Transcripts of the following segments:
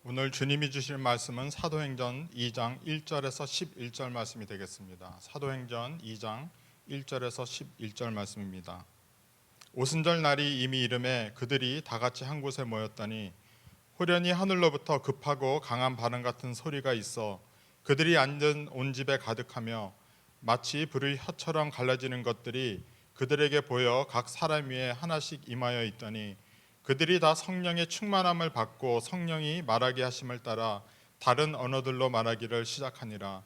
오늘 주님이 주실 말씀은 사도행전 2장 1절에서 11절 말씀이 되겠습니다. 사도행전 2장 1절에서 11절 말씀입니다. 오순절 날이 이미 이름에 그들이 다 같이 한 곳에 모였더니 호련히 하늘로부터 급하고 강한 바람 같은 소리가 있어 그들이 앉은 온 집에 가득하며 마치 불의 혀처럼 갈라지는 것들이 그들에게 보여 각 사람 위에 하나씩 임하여 있더니 그들이 다 성령의 충만함을 받고 성령이 말하게 하심을 따라 다른 언어들로 말하기를 시작하니라.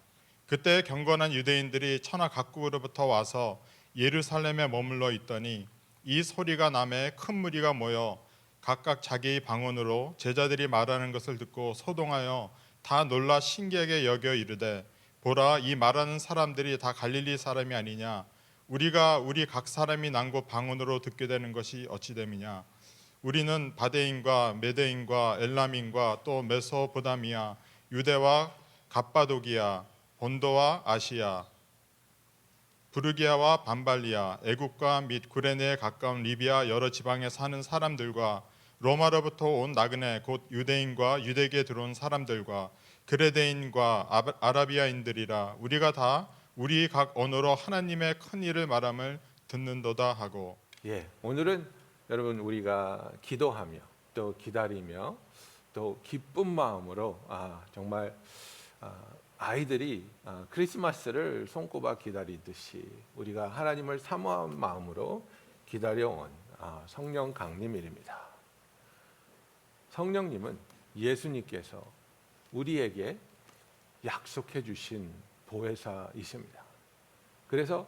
그때 경건한 유대인들이 천하 각국으로부터 와서 예루살렘에 머물러 있더니 이 소리가 남에 큰 무리가 모여 각각 자기의 방언으로 제자들이 말하는 것을 듣고 소동하여 다 놀라 신기하게 여겨 이르되 보라, 이 말하는 사람들이 다 갈릴리 사람이 아니냐? 우리가 우리 각 사람이 난 곳 방언으로 듣게 되는 것이 어찌 됨이냐? 우리는 바데인과 메데인과 엘람인과 또 메소포다미아, 유대와 갑바도기아, 본도와 아시아, 부르기아와 반발리아, 애국과 및 구레네에 가까운 리비아 여러 지방에 사는 사람들과 로마로부터 온 나그네 곧 유대인과 유대계에 들어온 사람들과 그레데인과 아라비아인들이라. 우리가 다 우리 각 언어로 하나님의 큰 일을 말함을 듣는도다 하고. 오늘은 여러분 우리가 기도하며 또 기다리며 또 기쁜 마음으로 정말 아이들이 크리스마스를 손꼽아 기다리듯이 우리가 하나님을 사모한 마음으로 기다려온 성령 강림일입니다. 성령님은 예수님께서 우리에게 약속해 주신 보혜사이십니다. 그래서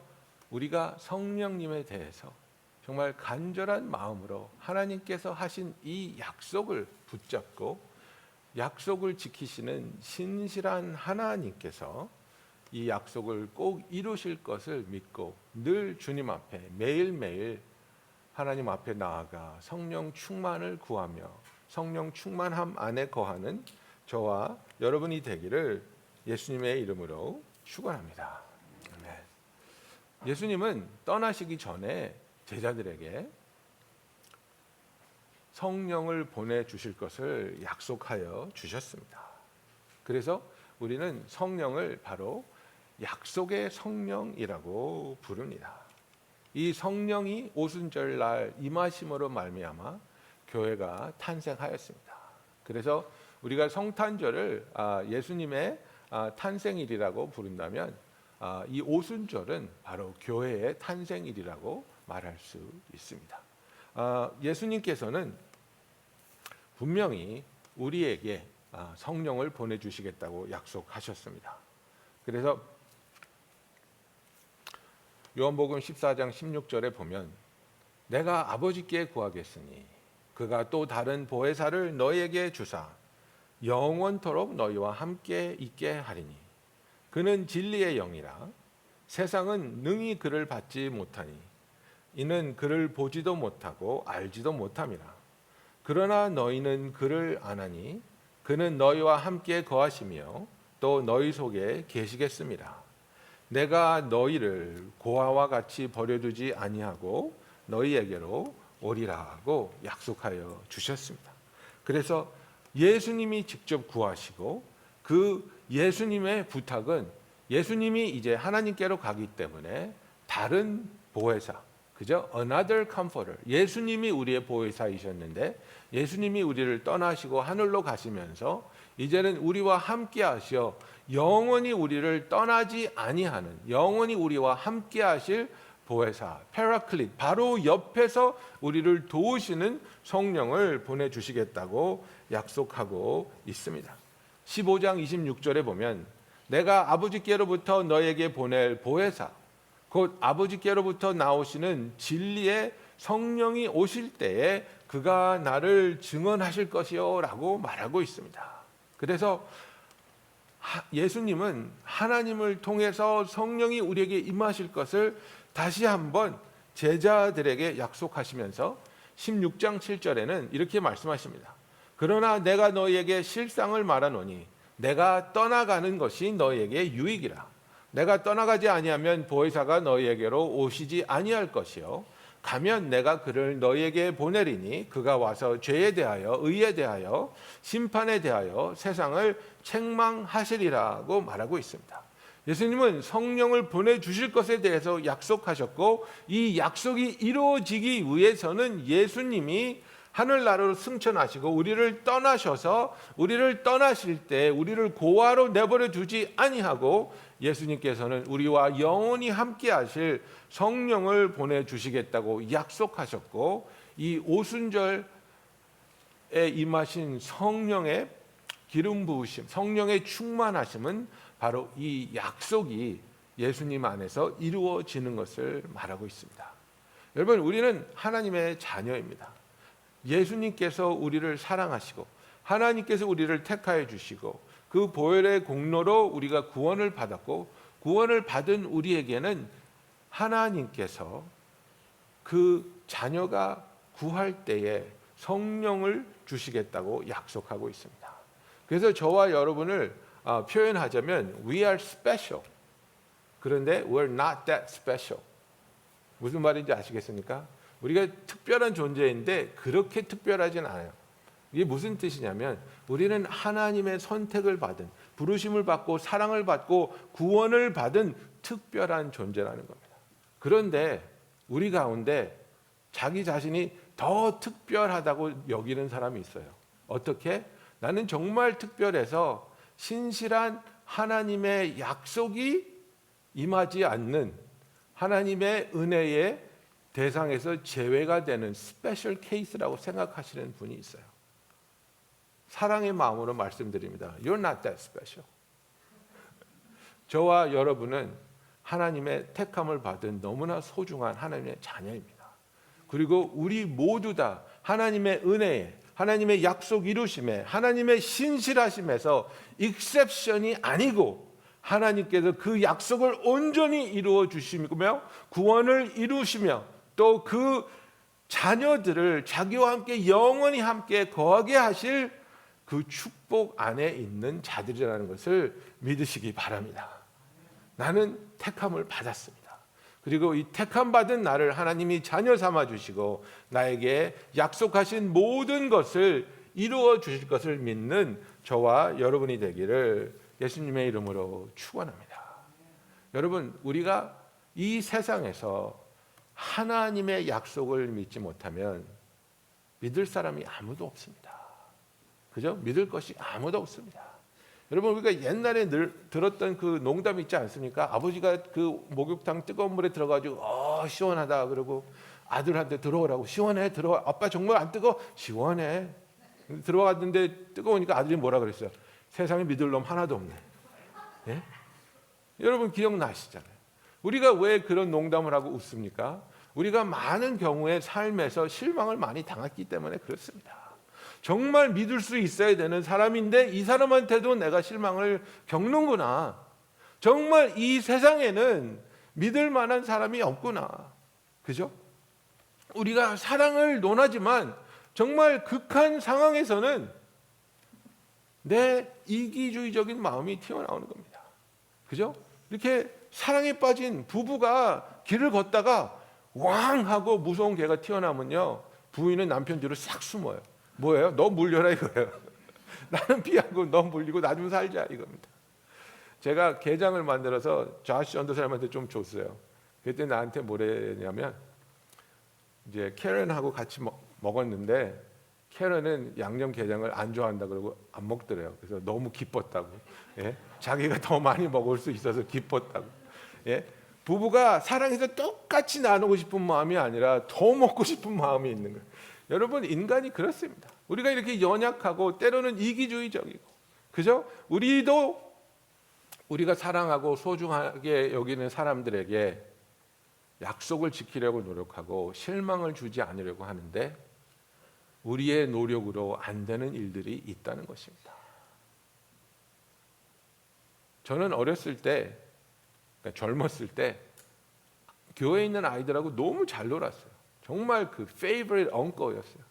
우리가 성령님에 대해서 정말 간절한 마음으로 하나님께서 하신 이 약속을 붙잡고 약속을 지키시는 신실한 하나님께서 이 약속을 꼭 이루실 것을 믿고 늘 주님 앞에 매일매일 하나님 앞에 나아가 성령 충만을 구하며 성령 충만함 안에 거하는 저와 여러분이 되기를 예수님의 이름으로 축원합니다. 아멘. 예수님은 떠나시기 전에 제자들에게 성령을 보내주실 것을 약속하여 주셨습니다. 그래서 우리는 성령을 바로 약속의 성령이라고 부릅니다. 이 성령이 오순절날 임하심으로 말미암아 교회가 탄생하였습니다. 그래서 우리가 성탄절을 예수님의 탄생일이라고 부른다면 이 오순절은 바로 교회의 탄생일이라고 말할 수 있습니다. 예수님께서는 분명히 우리에게 성령을 보내주시겠다고 약속하셨습니다. 그래서 요한복음 14장 16절에 보면 내가 아버지께 구하겠으니 그가 또 다른 보혜사를 너희에게 주사 영원토록 너희와 함께 있게 하리니 그는 진리의 영이라 세상은 능히 그를 받지 못하니 이는 그를 보지도 못하고 알지도 못함이라. 그러나 너희는 그를 아나니 그는 너희와 함께 거하시며 또 너희 속에 계시겠습니다. 내가 너희를 고아와 같이 버려두지 아니하고 너희에게로 오리라고 약속하여 주셨습니다. 그래서 예수님이 직접 구하시고 그 예수님의 부탁은 예수님이 이제 하나님께로 가기 때문에 다른 보혜사, 그죠? Another comforter. 예수님이 우리의 보혜사이셨는데 예수님이 우리를 떠나시고 하늘로 가시면서 이제는 우리와 함께 하셔 영원히 우리를 떠나지 아니하는 영원히 우리와 함께 하실 보혜사, 페라클릿, 바로 옆에서 우리를 도우시는 성령을 보내주시겠다고 약속하고 있습니다. 15장 26절에 보면 내가 아버지께로부터 너에게 보낼 보혜사 곧 아버지께로부터 나오시는 진리의 성령이 오실 때에 그가 나를 증언하실 것이요 라고 말하고 있습니다. 그래서 예수님은 하나님을 통해서 성령이 우리에게 임하실 것을 다시 한번 제자들에게 약속하시면서 16장 7절에는 이렇게 말씀하십니다. 그러나 내가 너희에게 실상을 말하노니 내가 떠나가는 것이 너희에게 유익이라. 내가 떠나가지 아니하면 보혜사가 너희에게로 오시지 아니할 것이요 가면 내가 그를 너희에게 보내리니 그가 와서 죄에 대하여 의에 대하여 심판에 대하여 세상을 책망하시리라고 말하고 있습니다. 예수님은 성령을 보내주실 것에 대해서 약속하셨고 이 약속이 이루어지기 위해서는 예수님이 하늘나라로 승천하시고 우리를 떠나셔서 우리를 떠나실 때 우리를 고아로 내버려 두지 아니하고 예수님께서는 우리와 영원히 함께 하실 성령을 보내주시겠다고 약속하셨고 이 오순절에 임하신 성령의 기름 부으심, 성령의 충만하심은 바로 이 약속이 예수님 안에서 이루어지는 것을 말하고 있습니다. 여러분, 우리는 하나님의 자녀입니다. 예수님께서 우리를 사랑하시고 하나님께서 우리를 택하여 주시고 그 보혈의 공로로 우리가 구원을 받았고 구원을 받은 우리에게는 하나님께서 그 자녀가 구할 때에 성령을 주시겠다고 약속하고 있습니다. 그래서 저와 여러분을 표현하자면 we are special. 그런데 we're not that special. 무슨 말인지 아시겠습니까? 우리가 특별한 존재인데 그렇게 특별하진 않아요. 이게 무슨 뜻이냐면 우리는 하나님의 선택을 받은, 부르심을 받고 사랑을 받고 구원을 받은 특별한 존재라는 겁니다. 그런데 우리 가운데 자기 자신이 더 특별하다고 여기는 사람이 있어요. 어떻게? 나는 정말 특별해서 신실한 하나님의 약속이 임하지 않는 하나님의 은혜의 대상에서 제외가 되는 스페셜 케이스라고 생각하시는 분이 있어요. 사랑의 마음으로 말씀드립니다. You're not that special. 저와 여러분은 하나님의 택함을 받은 너무나 소중한 하나님의 자녀입니다. 그리고 우리 모두 다 하나님의 은혜에, 하나님의 약속 이루심에, 하나님의 신실하심에서 익셉션이 아니고 하나님께서 그 약속을 온전히 이루어 주시며 구원을 이루시며 또 그 자녀들을 자기와 함께 영원히 함께 거하게 하실 그 축복 안에 있는 자들이라는 것을 믿으시기 바랍니다. 나는 택함을 받았습니다. 그리고 이 택함 받은 나를 하나님이 자녀 삼아 주시고 나에게 약속하신 모든 것을 이루어 주실 것을 믿는 저와 여러분이 되기를 예수님의 이름으로 축원합니다. 여러분, 우리가 이 세상에서 하나님의 약속을 믿지 못하면 믿을 사람이 아무도 없습니다. 그죠? 믿을 것이 아무도 없습니다. 여러분, 우리가 옛날에 늘 들었던 그 농담 있지 않습니까? 아버지가 그 목욕탕 뜨거운 물에 들어가지고 시원하다 그러고 아들한테 들어오라고 시원해 들어와. 아빠 정말 안 뜨거? 시원해. 들어갔는데 뜨거우니까 아들이 뭐라 그랬어요? 세상에 믿을 놈 하나도 없네. 예? 여러분 기억나시잖아요. 우리가 왜 그런 농담을 하고 웃습니까? 우리가 많은 경우에 삶에서 실망을 많이 당했기 때문에 그렇습니다. 정말 믿을 수 있어야 되는 사람인데 이 사람한테도 내가 실망을 겪는구나. 정말 이 세상에는 믿을 만한 사람이 없구나. 그죠? 우리가 사랑을 논하지만 정말 극한 상황에서는 내 이기주의적인 마음이 튀어나오는 겁니다. 그죠? 이렇게 사랑에 빠진 부부가 길을 걷다가 왕 하고 무서운 개가 튀어나오면요, 부인은 남편 뒤로 싹 숨어요. 뭐예요? 너 물려라 이거예요. 나는 피하고 너 물리고 나 좀 살자 이겁니다. 제가 게장을 만들어서 자시 언더 사람한테 좀 줬어요. 그때 나한테 뭐랬냐면 이제 캐런하고 같이 먹었는데 캐런은 양념 게장을 안 좋아한다 그러고 안 먹더래요. 그래서 너무 기뻤다고. 예? 자기가 더 많이 먹을 수 있어서 기뻤다고. 예? 부부가 사랑해서 똑같이 나누고 싶은 마음이 아니라 더 먹고 싶은 마음이 있는 거예요. 여러분, 인간이 그렇습니다. 우리가 이렇게 연약하고 때로는 이기주의적이고, 그죠? 우리도 우리가 사랑하고 소중하게 여기는 사람들에게 약속을 지키려고 노력하고 실망을 주지 않으려고 하는데 우리의 노력으로 안 되는 일들이 있다는 것입니다. 저는 어렸을 때, 그러니까 젊었을 때 교회에 있는 아이들하고 너무 잘 놀았어요. 정말 그 favorite uncle였어요.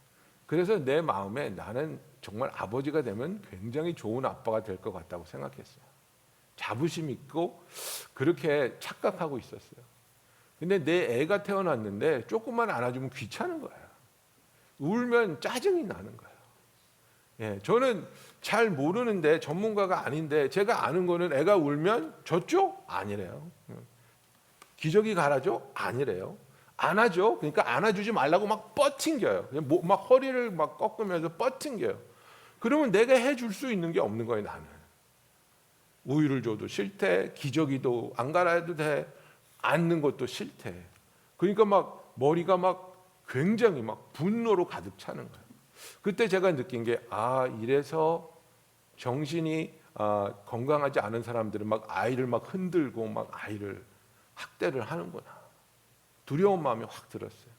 그래서 내 마음에 나는 정말 아버지가 되면 굉장히 좋은 아빠가 될 것 같다고 생각했어요. 자부심 있고 그렇게 착각하고 있었어요. 근데 내 애가 태어났는데 조금만 안아주면 귀찮은 거예요. 울면 짜증이 나는 거예요. 예, 저는 잘 모르는데 전문가가 아닌데 제가 아는 거는 애가 울면 젖죠? 아니래요. 기저귀 갈아줘? 아니래요. 안아줘? 그러니까 안아주지 말라고 막 뻗팅겨요. 막 허리를 막 꺾으면서 뻗팅겨요. 그러면 내가 해줄 수 있는 게 없는 거예요, 나는. 우유를 줘도 싫대, 기저귀도 안 갈아도 돼, 앉는 것도 싫대. 그러니까 막 머리가 막 굉장히 막 분노로 가득 차는 거예요. 그때 제가 느낀 게 이래서 정신이 건강하지 않은 사람들은 막 아이를 막 흔들고 막 아이를 학대를 하는구나. 두려운 마음이 확 들었어요.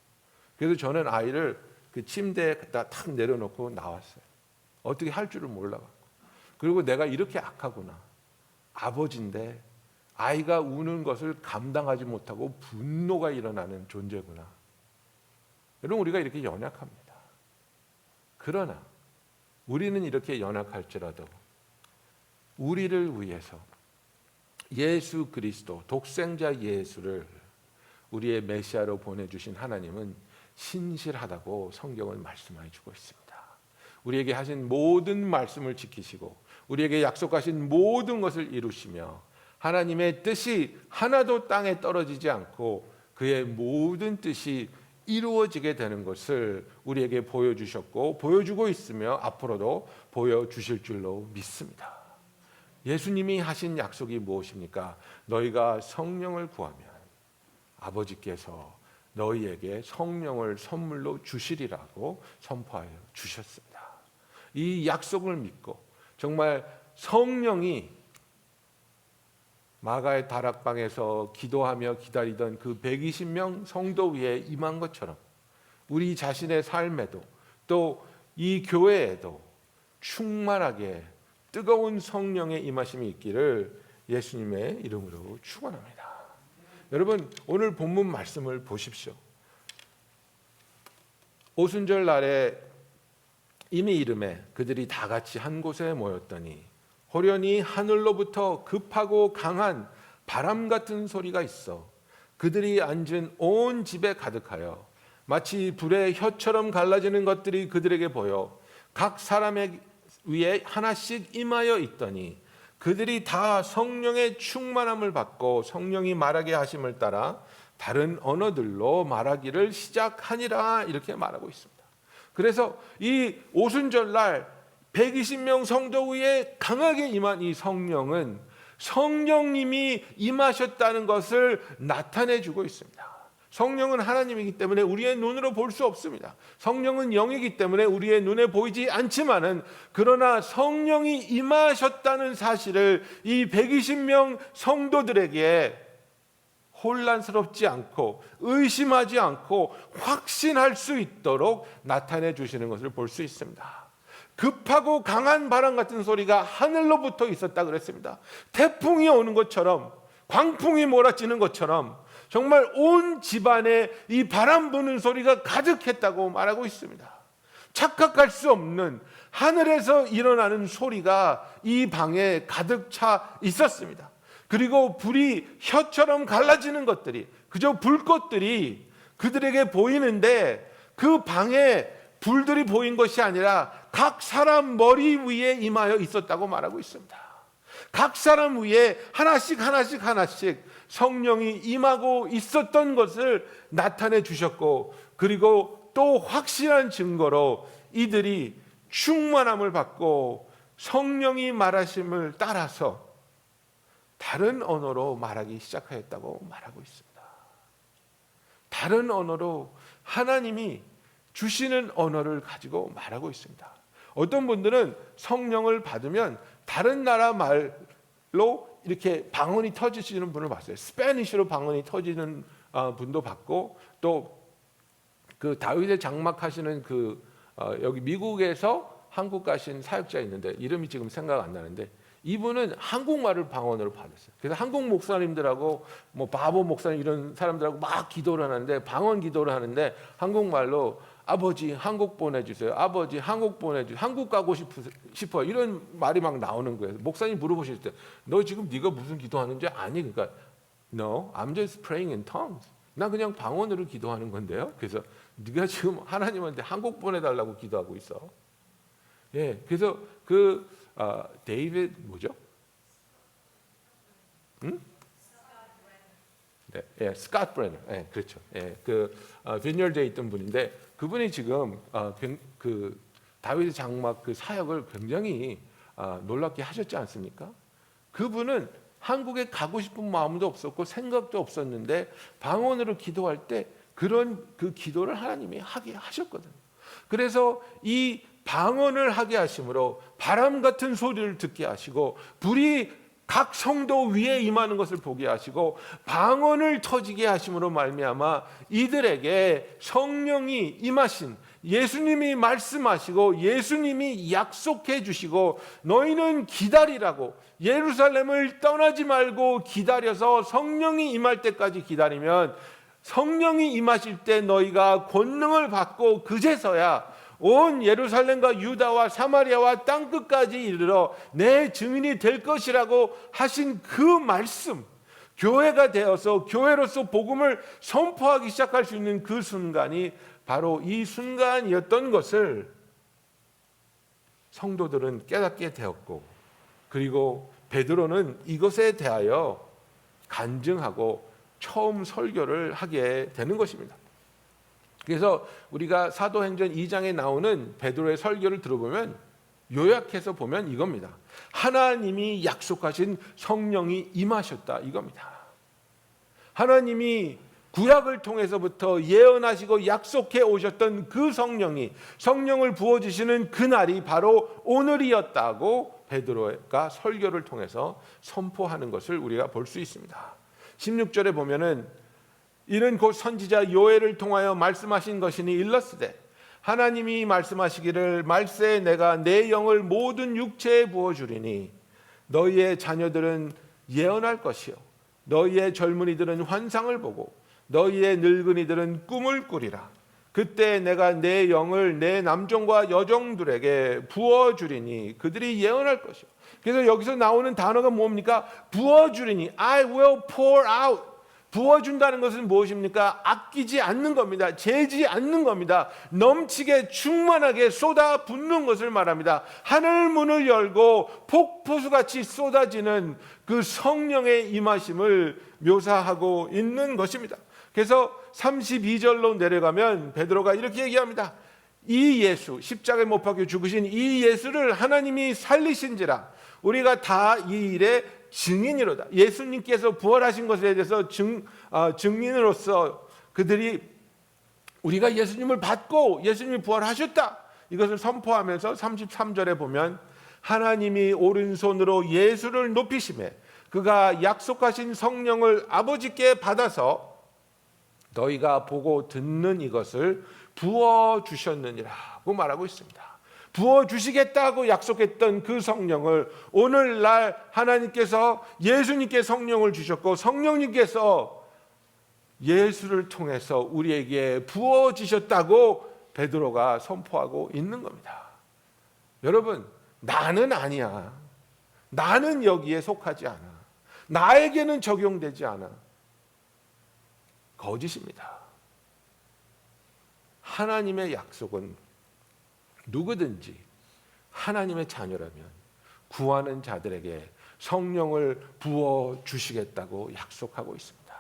그래서 저는 아이를 그 침대에다 탁 내려놓고 나왔어요. 어떻게 할 줄을 몰라갖고. 그리고 내가 이렇게 악하구나. 아버지인데 아이가 우는 것을 감당하지 못하고 분노가 일어나는 존재구나. 여러분, 우리가 이렇게 연약합니다. 그러나 우리는 이렇게 연약할지라도 우리를 위해서 예수 그리스도 독생자 예수를 우리의 메시아로 보내주신 하나님은 신실하다고 성경은 말씀해 주고 있습니다. 우리에게 하신 모든 말씀을 지키시고 우리에게 약속하신 모든 것을 이루시며 하나님의 뜻이 하나도 땅에 떨어지지 않고 그의 모든 뜻이 이루어지게 되는 것을 우리에게 보여주셨고 보여주고 있으며 앞으로도 보여주실 줄로 믿습니다. 예수님이 하신 약속이 무엇입니까? 너희가 성령을 구하면 아버지께서 너희에게 성령을 선물로 주시리라고 선포하여 주셨습니다. 이 약속을 믿고 정말 성령이 마가의 다락방에서 기도하며 기다리던 그 120명 성도 위에 임한 것처럼 우리 자신의 삶에도 또 이 교회에도 충만하게 뜨거운 성령의 임하심이 있기를 예수님의 이름으로 축원합니다. 여러분, 오늘 본문 말씀을 보십시오. 오순절 날에 이미 이름에 그들이 다 같이 한 곳에 모였더니 호련히 하늘로부터 급하고 강한 바람 같은 소리가 있어 그들이 앉은 온 집에 가득하여 마치 불의 혀처럼 갈라지는 것들이 그들에게 보여 각 사람의 위에 하나씩 임하여 있더니 그들이 다 성령의 충만함을 받고 성령이 말하게 하심을 따라 다른 언어들로 말하기를 시작하니라 이렇게 말하고 있습니다. 그래서 이 오순절날 120명 성도 위에 강하게 임한 이 성령은 성령님이 임하셨다는 것을 나타내주고 있습니다. 성령은 하나님이기 때문에 우리의 눈으로 볼 수 없습니다. 성령은 영이기 때문에 우리의 눈에 보이지 않지만은 그러나 성령이 임하셨다는 사실을 이 120명 성도들에게 혼란스럽지 않고 의심하지 않고 확신할 수 있도록 나타내 주시는 것을 볼 수 있습니다. 급하고 강한 바람 같은 소리가 하늘로부터 있었다 그랬습니다. 태풍이 오는 것처럼 광풍이 몰아치는 것처럼 정말 온 집안에 이 바람 부는 소리가 가득했다고 말하고 있습니다. 착각할 수 없는 하늘에서 일어나는 소리가 이 방에 가득 차 있었습니다. 그리고 불이 혀처럼 갈라지는 것들이 그저 불꽃들이 그들에게 보이는데 그 방에 불들이 보인 것이 아니라 각 사람 머리 위에 임하여 있었다고 말하고 있습니다. 각 사람 위에 하나씩 성령이 임하고 있었던 것을 나타내 주셨고 그리고 또 확실한 증거로 이들이 충만함을 받고 성령이 말하심을 따라서 다른 언어로 말하기 시작하였다고 말하고 있습니다. 다른 언어로 하나님이 주시는 언어를 가지고 말하고 있습니다. 어떤 분들은 성령을 받으면 다른 나라 말로 이렇게 방언이 터지시는 분을 봤어요. 스페니쉬로 방언이 터지는 분도 봤고 또 그 다윗의 장막하시는 여기 미국에서 한국 가신 사역자 있는데 이름이 지금 생각 안 나는데 이분은 한국말을 방언으로 받았어요. 그래서 한국 목사님들하고 뭐 바보 목사님 이런 사람들하고 막 기도를 하는데 방언 기도를 하는데 한국말로 아버지 한국 보내주세요. 아버지 한국 보내주세요. 한국 가고 싶어요. 이런 말이 막 나오는 거예요. 목사님 물어보실 때 너 지금 네가 무슨 기도하는지 아니? 그러니까 No, I'm just praying in tongues. 나 그냥 방언으로 기도하는 건데요. 그래서 네가 지금 하나님한테 한국 보내달라고 기도하고 있어. 예, 그래서 데이비드 뭐죠? 응? 네, 예, 스캇 브레너, 예, 그렇죠. 예, 비니얼드에 있던 분인데 그분이 지금 다윗의 장막 그 사역을 굉장히 놀랍게 하셨지 않습니까? 그분은 한국에 가고 싶은 마음도 없었고 생각도 없었는데 방언으로 기도할 때 그런 그 기도를 하나님이 하게 하셨거든요. 그래서 이 방언을 하게 하심으로 바람 같은 소리를 듣게 하시고 불이 각 성도 위에 임하는 것을 보게 하시고 방언을 터지게 하심으로 말미암아 이들에게 성령이 임하신 예수님이 말씀하시고 예수님이 약속해 주시고 너희는 기다리라고 예루살렘을 떠나지 말고 기다려서 성령이 임할 때까지 기다리면 성령이 임하실 때 너희가 권능을 받고 그제서야 온 예루살렘과 유다와 사마리아와 땅끝까지 이르러 내 증인이 될 것이라고 하신 그 말씀, 교회가 되어서 교회로서 복음을 선포하기 시작할 수 있는 그 순간이 바로 이 순간이었던 것을 성도들은 깨닫게 되었고, 그리고 베드로는 이것에 대하여 간증하고 처음 설교를 하게 되는 것입니다. 그래서 우리가 사도행전 2장에 나오는 베드로의 설교를 들어보면 요약해서 보면 이겁니다. 하나님이 약속하신 성령이 임하셨다 이겁니다. 하나님이 구약을 통해서부터 예언하시고 약속해 오셨던 그 성령을 부어주시는 그날이 바로 오늘이었다고 베드로가 설교를 통해서 선포하는 것을 우리가 볼 수 있습니다. 16절에 보면은 이는 곧 선지자 요엘을 통하여 말씀하신 것이니 일렀으되 하나님이 말씀하시기를 말세에 내가 내 영을 모든 육체에 부어주리니 너희의 자녀들은 예언할 것이요 너희의 젊은이들은 환상을 보고 너희의 늙은이들은 꿈을 꾸리라. 그때 내가 내 영을 내 남종과 여종들에게 부어주리니 그들이 예언할 것이요. 그래서 여기서 나오는 단어가 뭡니까? 부어주리니 I will pour out. 부어준다는 것은 무엇입니까? 아끼지 않는 겁니다. 재지 않는 겁니다. 넘치게 충만하게 쏟아 붓는 것을 말합니다. 하늘 문을 열고 폭포수같이 쏟아지는 그 성령의 임하심을 묘사하고 있는 것입니다. 그래서 32절로 내려가면 베드로가 이렇게 얘기합니다. 이 예수, 십자가에 못 박혀 죽으신 이 예수를 하나님이 살리신지라 우리가 다 이 일에 증인이로다. 예수님께서 부활하신 것에 대해서 증인으로서 그들이 우리가 예수님을 받고 예수님이 부활하셨다. 이것을 선포하면서 33절에 보면 하나님이 오른손으로 예수를 높이시매 그가 약속하신 성령을 아버지께 받아서 너희가 보고 듣는 이것을 부어주셨느니라고 말하고 있습니다. 부어주시겠다고 약속했던 그 성령을 오늘날 하나님께서 예수님께 성령을 주셨고 성령님께서 예수를 통해서 우리에게 부어주셨다고 베드로가 선포하고 있는 겁니다. 여러분, 나는 아니야. 나는 여기에 속하지 않아. 나에게는 적용되지 않아. 거짓입니다. 하나님의 약속은 누구든지 하나님의 자녀라면 구하는 자들에게 성령을 부어 주시겠다고 약속하고 있습니다.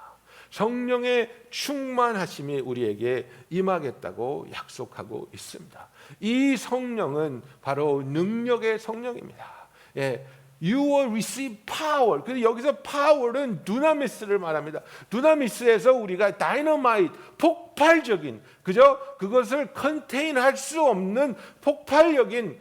성령의 충만하심이 우리에게 임하겠다고 약속하고 있습니다. 이 성령은 바로 능력의 성령입니다. 예, You will receive power. 그래서 여기서 power는 두나미스를 말합니다. 두나미스에서 우리가 다이너마이트, 폭발적인, 그것을 컨테인할 수 없는 폭발적인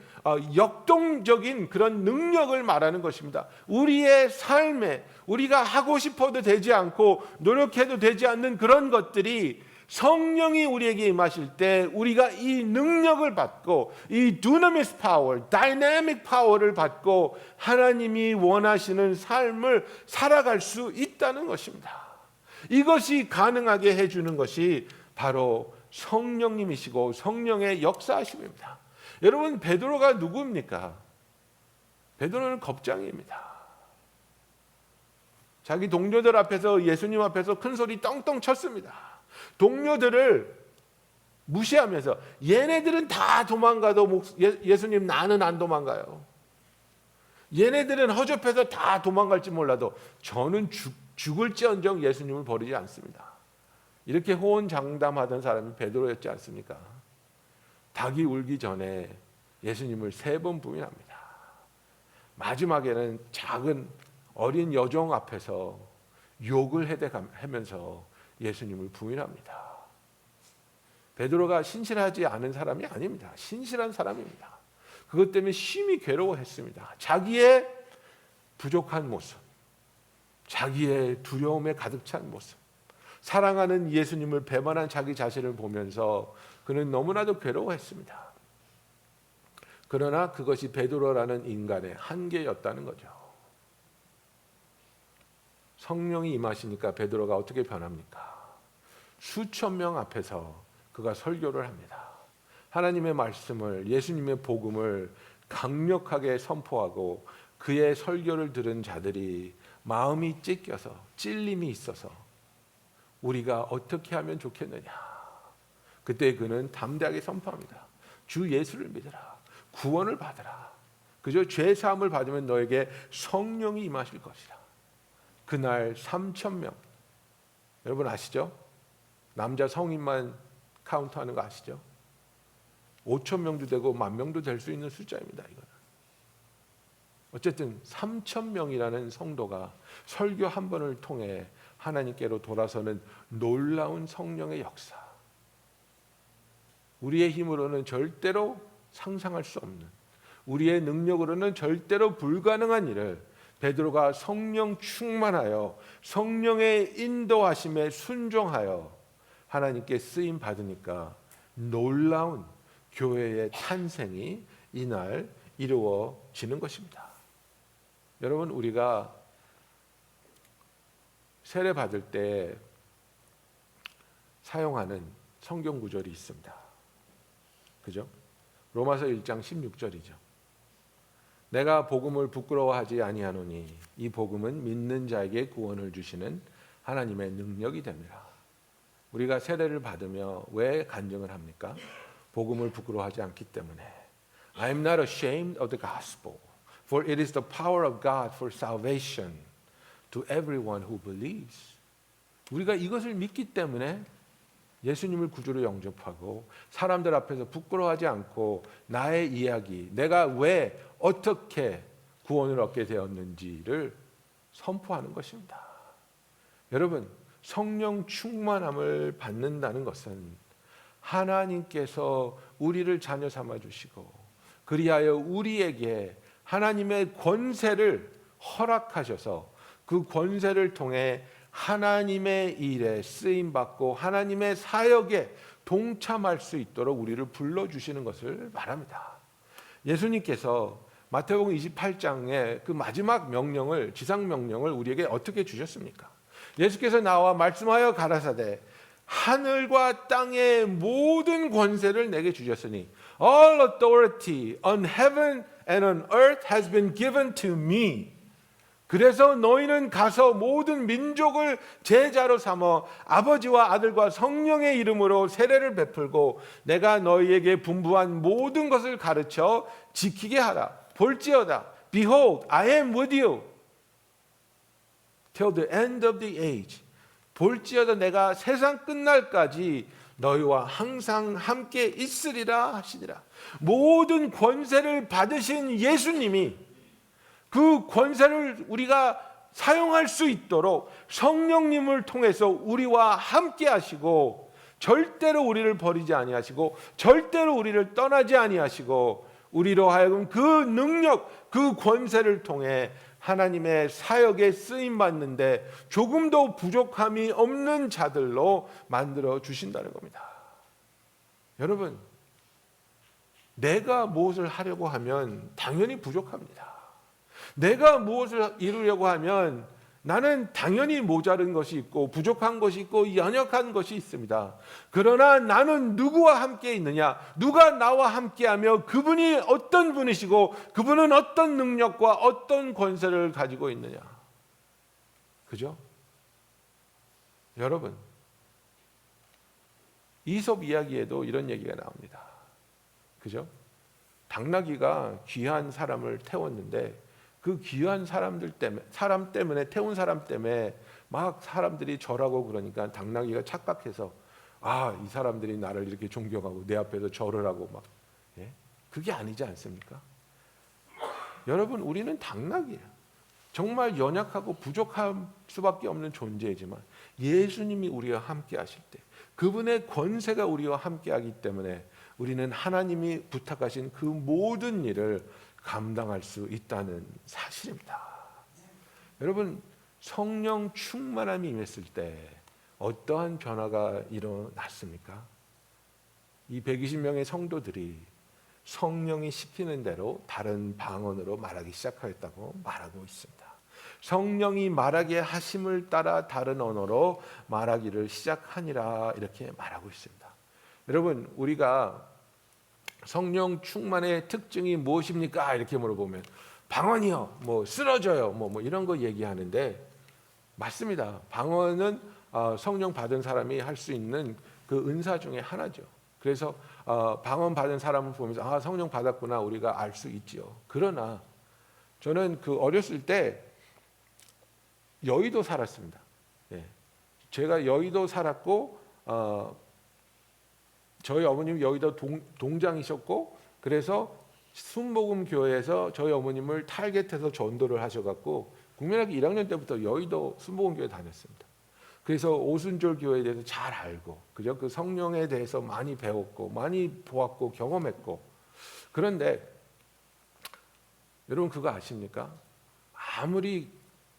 역동적인 그런 능력을 말하는 것입니다. 우리의 삶에 우리가 하고 싶어도 되지 않고 노력해도 되지 않는 그런 것들이 성령이 우리에게 임하실 때 우리가 이 능력을 받고 이 dunamis power, dynamic power를 받고 하나님이 원하시는 삶을 살아갈 수 있다는 것입니다. 이것이 가능하게 해주는 것이 바로 성령님이시고 성령의 역사하심입니다. 여러분, 베드로가 누구입니까? 베드로는 겁장입니다. 자기 동료들 앞에서 예수님 앞에서 큰 소리 떵떵 쳤습니다. 동료들을 무시하면서 얘네들은 다 도망가도 예수님 나는 안 도망가요. 얘네들은 허접해서 다 도망갈지 몰라도 저는 죽을지언정 예수님을 버리지 않습니다. 이렇게 호언장담하던 사람이 베드로였지 않습니까? 닭이 울기 전에 예수님을 3번 부인합니다. 마지막에는 작은 어린 여종 앞에서 욕을 해대하면서 예수님을 부인합니다. 베드로가 신실하지 않은 사람이 아닙니다. 신실한 사람입니다. 그것 때문에 심히 괴로워했습니다. 자기의 부족한 모습, 자기의 두려움에 가득 찬 모습, 사랑하는 예수님을 배반한 자기 자신을 보면서 그는 너무나도 괴로워했습니다. 그러나 그것이 베드로라는 인간의 한계였다는 거죠. 성령이 임하시니까 베드로가 어떻게 변합니까? 수천 명 앞에서 그가 설교를 합니다. 하나님의 말씀을, 예수님의 복음을 강력하게 선포하고 그의 설교를 들은 자들이 마음이 찢겨서 찔림이 있어서 우리가 어떻게 하면 좋겠느냐. 그때 그는 담대하게 선포합니다. 주 예수를 믿으라. 구원을 받으라. 그저 죄 사함을 받으면 너에게 성령이 임하실 것이라. 그날 3,000명. 여러분 아시죠? 남자 성인만 카운트하는 거 아시죠? 5,000명도 되고 10,000명도 될 수 있는 숫자입니다. 이거는. 어쨌든 3,000명이라는 성도가 설교 한 번을 통해 하나님께로 돌아서는 놀라운 성령의 역사. 우리의 힘으로는 절대로 상상할 수 없는, 우리의 능력으로는 절대로 불가능한 일을 베드로가 성령 충만하여 성령의 인도하심에 순종하여 하나님께 쓰임 받으니까 놀라운 교회의 탄생이 이날 이루어지는 것입니다. 여러분, 우리가 세례 받을 때 사용하는 성경 구절이 있습니다. 그죠? 로마서 1장 16절이죠. 내가 복음을 부끄러워하지 아니하노니 이 복음은 믿는 자에게 구원을 주시는 하나님의 능력이 됩니다. 우리가 세례를 받으며 왜 간증을 합니까? 복음을 부끄러워하지 않기 때문에. I am not ashamed of the gospel, for it is the power of God for salvation to everyone who believes. 우리가 이것을 믿기 때문에 예수님을 구주로 영접하고 사람들 앞에서 부끄러워하지 않고 나의 이야기, 내가 왜 어떻게 구원을 얻게 되었는지를 선포하는 것입니다. 여러분, 성령 충만함을 받는다는 것은 하나님께서 우리를 자녀 삼아 주시고 그리하여 우리에게 하나님의 권세를 허락하셔서 그 권세를 통해 하나님의 일에 쓰임받고 하나님의 사역에 동참할 수 있도록 우리를 불러주시는 것을 말합니다. 예수님께서 마태복음 28장의 그 마지막 명령을, 지상명령을 우리에게 어떻게 주셨습니까? 예수께서 나와 말씀하여 가라사대 하늘과 땅의 모든 권세를 내게 주셨으니 All authority on heaven and on earth has been given to me. 그래서 너희는 가서 모든 민족을 제자로 삼어 아버지와 아들과 성령의 이름으로 세례를 베풀고 내가 너희에게 분부한 모든 것을 가르쳐 지키게 하라. 볼지어다. Behold, I am with you till the end of the age. 볼지어다 내가 세상 끝날까지 너희와 항상 함께 있으리라 하시니라. 모든 권세를 받으신 예수님이 그 권세를 우리가 사용할 수 있도록 성령님을 통해서 우리와 함께 하시고 절대로 우리를 버리지 아니하시고 절대로 우리를 떠나지 아니하시고 우리로 하여금 그 능력, 그 권세를 통해 하나님의 사역에 쓰임 받는데 조금도 부족함이 없는 자들로 만들어 주신다는 겁니다. 여러분, 내가 무엇을 하려고 하면 당연히 부족합니다. 내가 무엇을 이루려고 하면 나는 당연히 모자른 것이 있고 부족한 것이 있고 연약한 것이 있습니다. 그러나 나는 누구와 함께 있느냐? 누가 나와 함께하며 그분이 어떤 분이시고 그분은 어떤 능력과 어떤 권세를 가지고 있느냐? 그죠? 여러분, 이솝 이야기에도 이런 얘기가 나옵니다. 그죠? 당나귀가 귀한 사람을 태웠는데 그 귀한 사람 때문에 태운 사람 때문에 막 사람들이 절하고 그러니까 당나귀가 착각해서 이 사람들이 나를 이렇게 존경하고 내 앞에서 절을 하고 막 그게 아니지 않습니까? 여러분, 우리는 당나귀예요. 정말 연약하고 부족할 수밖에 없는 존재이지만 예수님이 우리와 함께 하실 때 그분의 권세가 우리와 함께 하기 때문에 우리는 하나님이 부탁하신 그 모든 일을 감당할 수 있다는 사실입니다. 여러분, 성령 충만함이 임했을 때 어떠한 변화가 일어났습니까? 이 120명의 성도들이 성령이 시키는 대로 다른 방언으로 말하기 시작하였다고 말하고 있습니다. 성령이 말하게 하심을 따라 다른 언어로 말하기를 시작하니라 이렇게 말하고 있습니다. 여러분, 우리가 성령 충만의 특징이 무엇입니까? 이렇게 물어보면 방언이요, 쓰러져요, 이런 거 얘기하는데 맞습니다. 방언은 성령 받은 사람이 할 수 있는 그 은사 중에 하나죠. 그래서 방언 받은 사람을 보면서 성령 받았구나 우리가 알 수 있지요. 그러나 저는 그 어렸을 때 여의도 살았습니다. 제가 여의도 살았고 저희 어머님 여의도 동장이셨고 그래서 순복음 교회에서 저희 어머님을 타겟해서 전도를 하셔갖고 국민학교 1학년 때부터 여의도 순복음 교회 다녔습니다. 그래서 오순절 교회에 대해서 잘 알고 그죠? 그 성령에 대해서 많이 배웠고 많이 보았고 경험했고 그런데 여러분 그거 아십니까? 아무리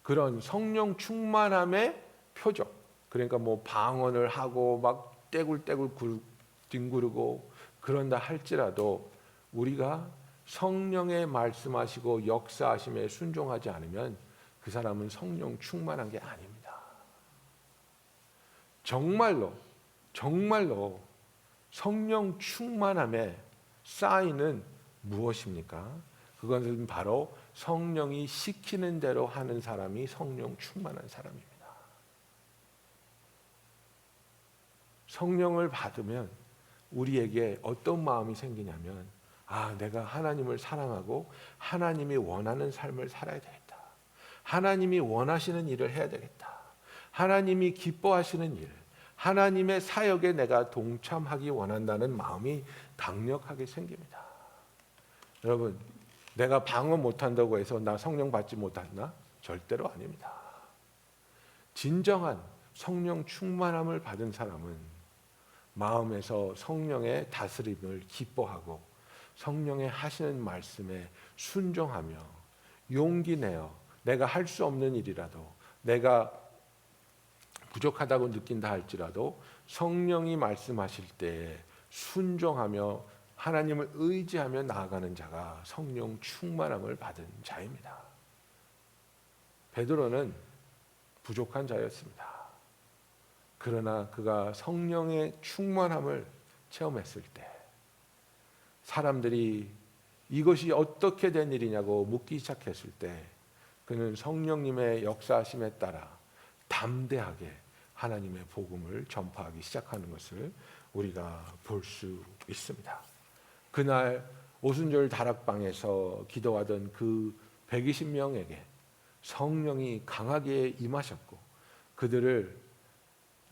그런 성령 충만함의 표적 그러니까 방언을 하고 막 떼굴떼굴 뒹구르고 그런다 할지라도 우리가 성령의 말씀하시고 역사하심에 순종하지 않으면 그 사람은 성령 충만한 게 아닙니다. 정말로 성령 충만함의 사인은 무엇입니까? 그것은 바로 성령이 시키는 대로 하는 사람이 성령 충만한 사람입니다. 성령을 받으면 우리에게 어떤 마음이 생기냐면 내가 하나님을 사랑하고 하나님이 원하는 삶을 살아야 되겠다. 하나님이 원하시는 일을 해야 되겠다. 하나님이 기뻐하시는 일, 하나님의 사역에 내가 동참하기 원한다는 마음이 강력하게 생깁니다. 여러분, 내가 방언 못한다고 해서 나 성령 받지 못했나? 절대로 아닙니다. 진정한 성령 충만함을 받은 사람은 마음에서 성령의 다스림을 기뻐하고 성령의 하시는 말씀에 순종하며 용기 내어 내가 할 수 없는 일이라도 내가 부족하다고 느낀다 할지라도 성령이 말씀하실 때 순종하며 하나님을 의지하며 나아가는 자가 성령 충만함을 받은 자입니다. 베드로는 부족한 자였습니다. 그러나 그가 성령의 충만함을 체험했을 때 사람들이 이것이 어떻게 된 일이냐고 묻기 시작했을 때 그는 성령님의 역사하심에 따라 담대하게 하나님의 복음을 전파하기 시작하는 것을 우리가 볼 수 있습니다. 그날 오순절 다락방에서 기도하던 그 120명에게 성령이 강하게 임하셨고 그들을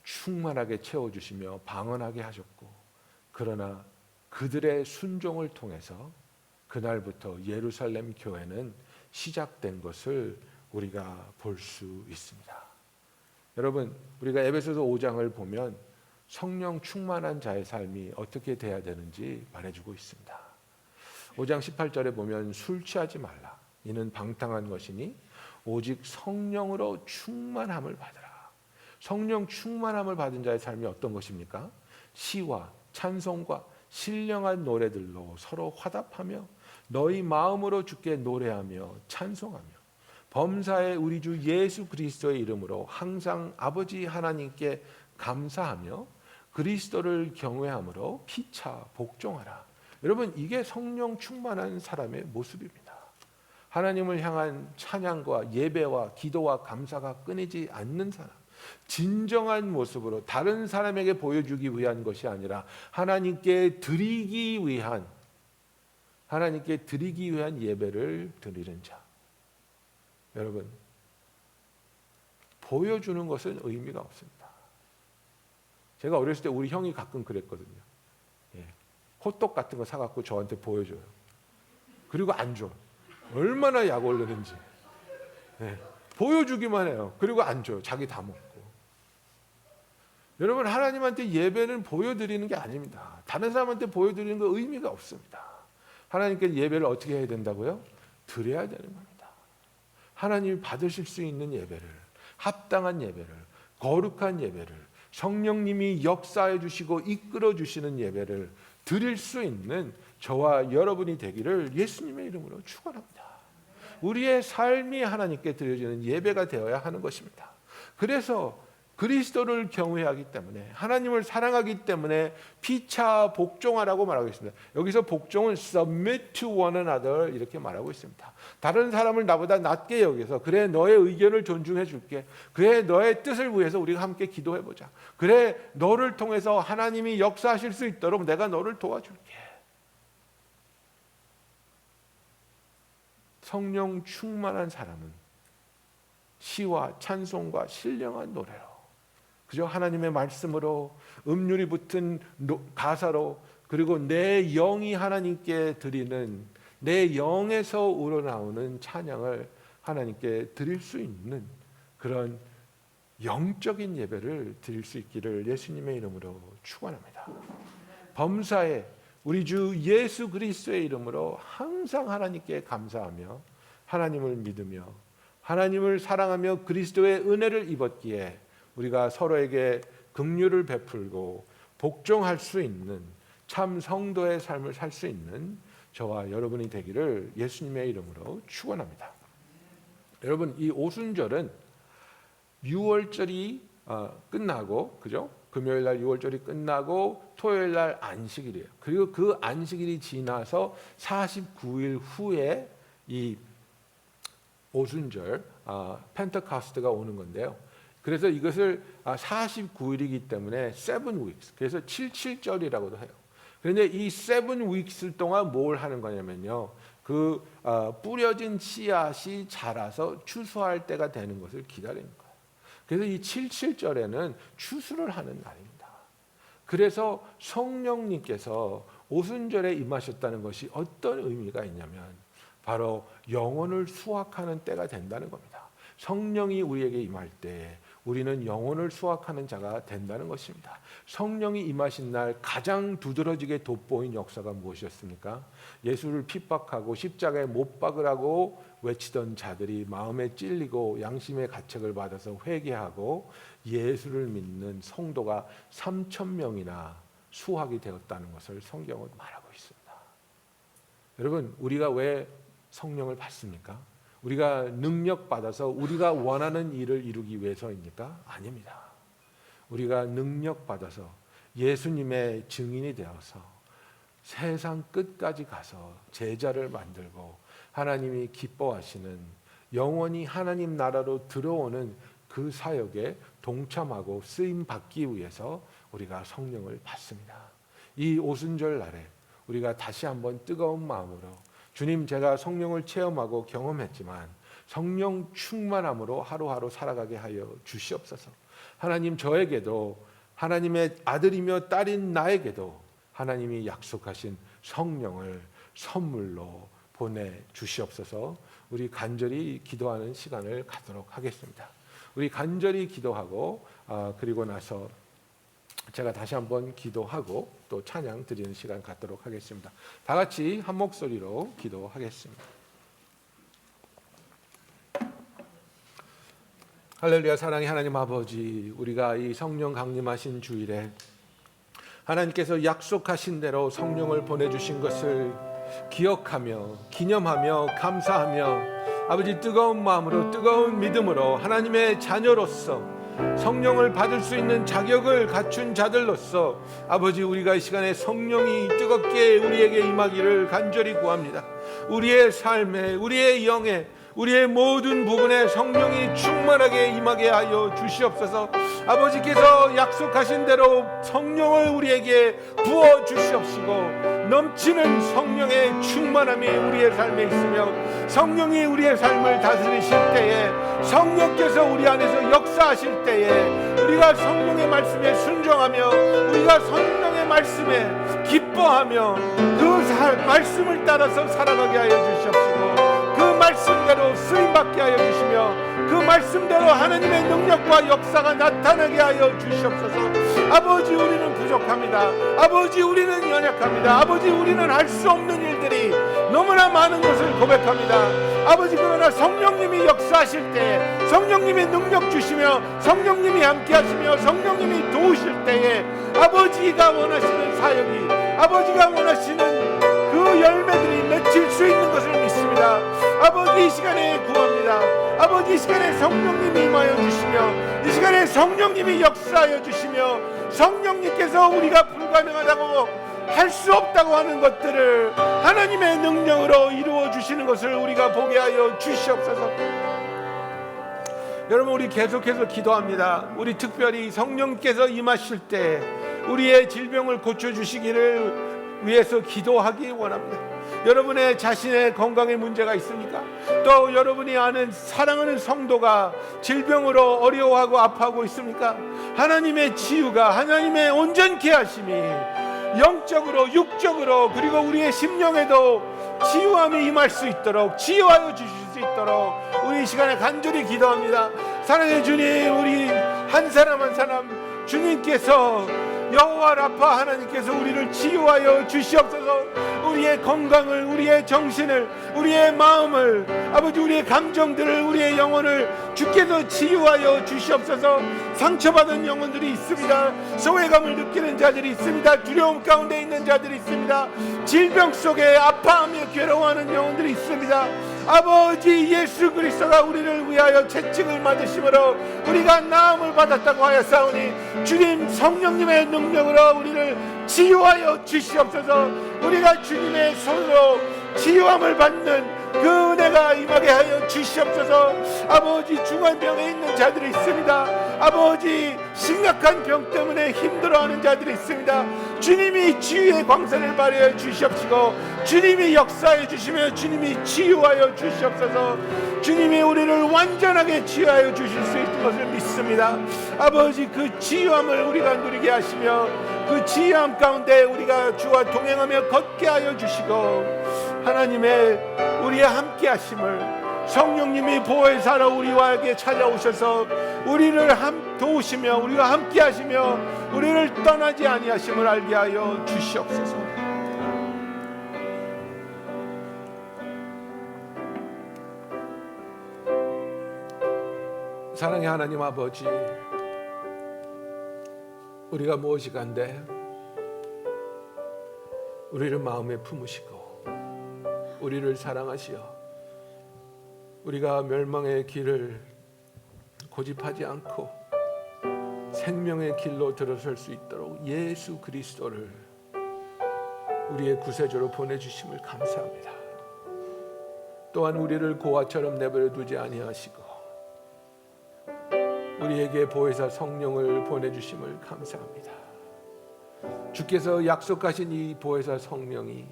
충만하게 채워주시며 방언하게 하셨고 그러나 그들의 순종을 통해서 그날부터 예루살렘 교회는 시작된 것을 우리가 볼 수 있습니다. 여러분, 우리가 에베소서 5장을 보면 성령 충만한 자의 삶이 어떻게 돼야 되는지 말해주고 있습니다. 5장 18절에 보면 술 취하지 말라. 이는 방탕한 것이니 오직 성령으로 충만함을 받으라. 성령 충만함을 받은 자의 삶이 어떤 것입니까? 시와 찬송과 신령한 노래들로 서로 화답하며 너희 마음으로 주께 노래하며 찬송하며 범사에 우리 주 예수 그리스도의 이름으로 항상 아버지 하나님께 감사하며 그리스도를 경외함으로 피차 복종하라. 여러분, 이게 성령 충만한 사람의 모습입니다. 하나님을 향한 찬양과 예배와 기도와 감사가 끊이지 않는 사람, 진정한 모습으로 다른 사람에게 보여주기 위한 것이 아니라 하나님께 드리기 위한 예배를 드리는 자. 여러분, 보여주는 것은 의미가 없습니다. 제가 어렸을 때 우리 형이 가끔 그랬거든요. 호떡 같은 거 사갖고 저한테 보여줘요. 그리고 안 줘. 얼마나 약 올르는지. 보여주기만 해요. 그리고 안 줘요. 자기 다 먹고. 여러분, 하나님한테 예배는 보여드리는 게 아닙니다. 다른 사람한테 보여드리는 거 의미가 없습니다. 하나님께 예배를 어떻게 해야 된다고요? 드려야 되는 겁니다. 하나님이 받으실 수 있는 예배를, 합당한 예배를, 거룩한 예배를, 성령님이 역사해 주시고 이끌어 주시는 예배를 드릴 수 있는 저와 여러분이 되기를 예수님의 이름으로 축원합니다. 우리의 삶이 하나님께 드려지는 예배가 되어야 하는 것입니다. 그래서 그리스도를 경외하기 때문에, 하나님을 사랑하기 때문에 피차 복종하라고 말하고 있습니다. 여기서 복종은 submit to one another 이렇게 말하고 있습니다. 다른 사람을 나보다 낮게 여기서, 그래 너의 의견을 존중해 줄게, 그래 너의 뜻을 위해서 우리가 함께 기도해 보자, 그래 너를 통해서 하나님이 역사하실 수 있도록 내가 너를 도와줄게. 성령 충만한 사람은 시와 찬송과 신령한 노래로, 그저 하나님의 말씀으로, 음률이 붙은 가사로, 그리고 내 영이 하나님께 드리는, 내 영에서 우러나오는 찬양을 하나님께 드릴 수 있는 그런 영적인 예배를 드릴 수 있기를 예수님의 이름으로 축원합니다. 범사에 우리 주 예수 그리스도의 이름으로 항상 하나님께 감사하며 하나님을 믿으며 하나님을 사랑하며 그리스도의 은혜를 입었기에 우리가 서로에게 긍휼을 베풀고 복종할 수 있는 참 성도의 삶을 살 수 있는 저와 여러분이 되기를 예수님의 이름으로 축원합니다. 여러분, 이 오순절은 6월절이 끝나고, 그죠? 금요일 날 6월절이 끝나고 토요일 날 안식일이에요. 그리고 그 안식일이 지나서 49일 후에 이 오순절 펜테코스트가 오는 건데요. 그래서 이것을 49일이기 때문에 7 weeks, 그래서 77절이라고도 해요. 그런데 이 7 weeks 동안 뭘 하는 거냐면요, 그 뿌려진 씨앗이 자라서 추수할 때가 되는 것을 기다리는 거예요. 그래서 이 77절에는 추수를 하는 날입니다. 그래서 성령님께서 오순절에 임하셨다는 것이 어떤 의미가 있냐면 바로 영혼을 수확하는 때가 된다는 겁니다. 성령이 우리에게 임할 때 우리는 영혼을 수확하는 자가 된다는 것입니다. 성령이 임하신 날 가장 두드러지게 돋보인 역사가 무엇이었습니까? 예수를 핍박하고 십자가에 못 박으라고 외치던 자들이 마음에 찔리고 양심의 가책을 받아서 회개하고 예수를 믿는 성도가 3,000명이나 수확이 되었다는 것을 성경은 말하고 있습니다. 여러분, 우리가 왜 성령을 받습니까? 우리가 능력받아서 우리가 원하는 일을 이루기 위해서입니까? 아닙니다. 우리가 능력받아서 예수님의 증인이 되어서 세상 끝까지 가서 제자를 만들고 하나님이 기뻐하시는 영원히 하나님 나라로 들어오는 그 사역에 동참하고 쓰임 받기 위해서 우리가 성령을 받습니다. 이 오순절 날에 우리가 다시 한번 뜨거운 마음으로 주님, 제가 성령을 체험하고 경험했지만 성령 충만함으로 하루하루 살아가게 하여 주시옵소서. 하나님, 저에게도 하나님의 아들이며 딸인 나에게도 하나님이 약속하신 성령을 선물로 보내주시옵소서. 우리 간절히 기도하는 시간을 갖도록 하겠습니다. 우리 간절히 기도하고 그리고 나서 제가 다시 한번 기도하고 또 찬양 드리는 시간 갖도록 하겠습니다. 다 같이 한 목소리로 기도하겠습니다. 할렐루야. 사랑의 하나님 아버지, 우리가 이 성령 강림하신 주일에 하나님께서 약속하신 대로 성령을 보내주신 것을 기억하며 기념하며 감사하며 아버지, 뜨거운 마음으로 뜨거운 믿음으로 하나님의 자녀로서 성령을 받을 수 있는 자격을 갖춘 자들로서 아버지, 우리가 이 시간에 성령이 뜨겁게 우리에게 임하기를 간절히 구합니다. 우리의 삶에, 우리의 영에, 우리의 모든 부분에 성령이 충만하게 임하게 하여 주시옵소서. 아버지께서 약속하신 대로 성령을 우리에게 부어 주시옵시고, 넘치는 성령의 충만함이 우리의 삶에 있으며 성령이 우리의 삶을 다스리실 때에, 성령께서 우리 안에서 역사하실 때에 우리가 성령의 말씀에 순종하며 우리가 성령의 말씀에 기뻐하며 그 말씀을 따라서 살아가게 하여 주시옵시고, 그 말씀대로 쓰임받게 하여 주시며 그 말씀대로 하나님의 능력과 역사가 나타나게 하여 주시옵소서. 아버지, 우리는 부족합니다. 아버지, 우리는 연약합니다. 아버지, 우리는 할 수 없는 일들이 너무나 많은 것을 고백합니다. 아버지, 그러나 성령님이 역사하실 때, 성령님이 능력 주시며 성령님이 함께 하시며 성령님이 도우실 때에 아버지가 원하시는 사역이, 아버지가 원하시는 그 열매들이 맺힐 수 있는 것을 믿습니다. 아버지, 이 시간에 구합니다. 아버지, 이 시간에 성령님이 임하여 주시며 이 시간에 성령님이 역사하여 주시며 성령님께서 우리가 불가능하다고 할 수 없다고 하는 것들을 하나님의 능력으로 이루어 주시는 것을 우리가 보게 하여 주시옵소서. 여러분, 우리 계속해서 기도합니다. 우리 특별히 성령께서 임하실 때 우리의 질병을 고쳐주시기를 위해서 기도하기 원합니다. 여러분의 자신의 건강에 문제가 있습니까? 또 여러분이 아는 사랑하는 성도가 질병으로 어려워하고 아파하고 있습니까? 하나님의 치유가, 하나님의 온전케 하심이 영적으로 육적으로 그리고 우리의 심령에도 치유함이 임할 수 있도록, 치유하여 주실 수 있도록 우리 이 시간에 간절히 기도합니다. 사랑의 주님, 우리 한 사람 한 사람 주님께서, 여호와 라파 하나님께서 우리를 치유하여 주시옵소서. 우리의 건강을, 우리의 정신을, 우리의 마음을, 아버지, 우리의 감정들을, 우리의 영혼을 주께서 치유하여 주시옵소서. 상처받은 영혼들이 있습니다. 소외감을 느끼는 자들이 있습니다. 두려움 가운데 있는 자들이 있습니다. 질병 속에 아파하며 괴로워하는 영혼들이 있습니다. 아버지, 예수 그리스도가 우리를 위하여 채찍을 맞으심으로 우리가 나음을 받았다고 하였사오니 주님 성령님의 능력으로 우리를 치유하여 주시옵소서. 우리가 주님의 손으로 치유함을 받는 그 은혜가 임하게 하여 주시옵소서. 아버지, 중환병에 있는 자들이 있습니다. 아버지, 심각한 병 때문에 힘들어하는 자들이 있습니다. 주님이 치유의 광선을 발휘하여 주시옵시고 주님이 역사해 주시며 주님이 치유하여 주시옵소서. 주님이 우리를 완전하게 치유하여 주실 수 있는 것을 믿습니다. 아버지, 그 치유함을 우리가 누리게 하시며 그 치유함 가운데 우리가 주와 동행하며 걷게 하여 주시고, 하나님의 우리의 함께 하심을, 성령님이 보혜사로 우리와에게 찾아오셔서 우리를 도우시며 우리와 함께 하시며 우리를 떠나지 아니하심을 알게 하여 주시옵소서. 사랑의 하나님 아버지, 우리가 무엇이간데 우리를 마음에 품으시고 우리를 사랑하시어 우리가 멸망의 길을 고집하지 않고 생명의 길로 들어설 수 있도록 예수 그리스도를 우리의 구세주로 보내주심을 감사합니다. 또한 우리를 고아처럼 내버려 두지 아니하시고 우리에게 보혜사 성령을 보내주심을 감사합니다. 주께서 약속하신 이 보혜사 성령이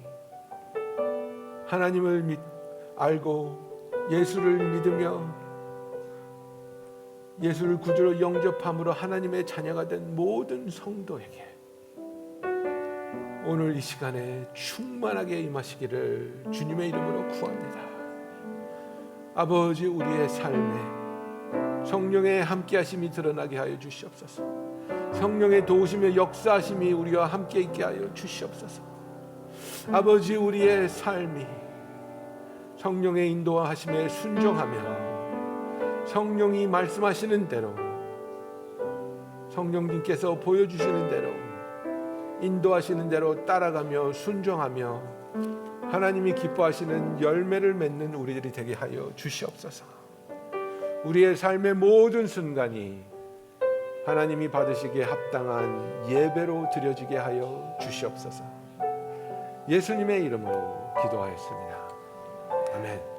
하나님을 알고 예수를 믿으며 예수를 구주로 영접함으로 하나님의 자녀가 된 모든 성도에게 오늘 이 시간에 충만하게 임하시기를 주님의 이름으로 구합니다. 아버지, 우리의 삶에 성령의 함께하심이 드러나게 하여 주시옵소서. 성령의 도우시며 역사하심이 우리와 함께 있게 하여 주시옵소서. 아버지, 우리의 삶이 성령의 인도하심에 순종하며 성령이 말씀하시는 대로, 성령님께서 보여주시는 대로, 인도하시는 대로 따라가며 순종하며 하나님이 기뻐하시는 열매를 맺는 우리들이 되게 하여 주시옵소서. 우리의 삶의 모든 순간이 하나님이 받으시기에 합당한 예배로 드려지게 하여 주시옵소서. 예수님의 이름으로 기도하였습니다. 아멘.